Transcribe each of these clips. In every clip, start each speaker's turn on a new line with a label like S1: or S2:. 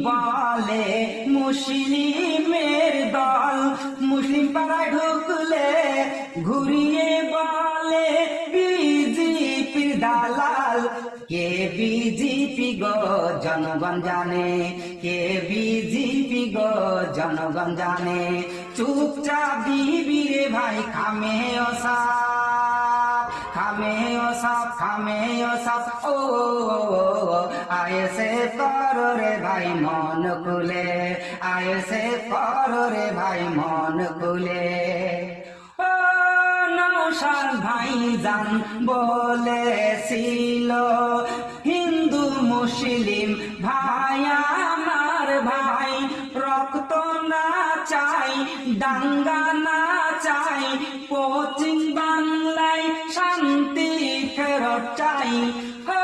S1: বলে মুসলিমের দল, মুসলিম পাড়ায় ঢুকলে ঘুরিয়ে বলে বিজেপির দালাল। কে বিজেপি গো জনগণ জানে, কে বিজেপি গো জনগণ জানে। চুপচাপ দিবি রে ভাই খামে ও সাপ, খামে ও সাপ, খামে ও সাপ। ও আয়েসে কর রে ভাই মন খুলে, আয়েসে কর রে ভাই মন খুলে। ও নৌশাদ ভাইজান বলেছিল হিন্দু মুসলিম ভাই আমার ভাই, রক্ত না চাই দাঙ্গা না চাই, পশ্চিম বাংলায় শান্তি ফেরত চাই। ও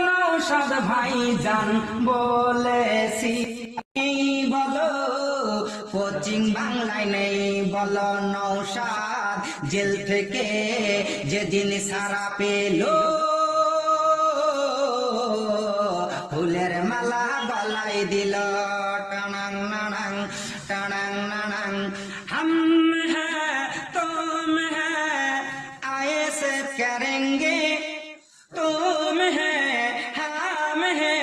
S1: নৌশাদ ভাইজান বলেছি বলো পশ্চিম বাংলায় নেই বলো নৌশাদ, জেল থেকে যেদিন সারা পেল ফুলের মালা গলায় দিল। টানাং নানাং টানাং নানাং হাম হ্যাঁ তুম হ্যাঁ আয়েসে করেंगे, तुम है हम है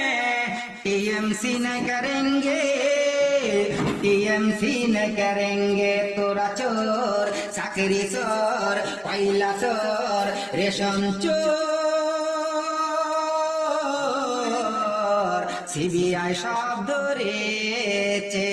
S1: टीएमसी न करेंगे, टीएमसी न करेंगे। तोरा चोर चाकरी चोर कोयला चोर रेशम चोर सीबीआई সব ধরেছে।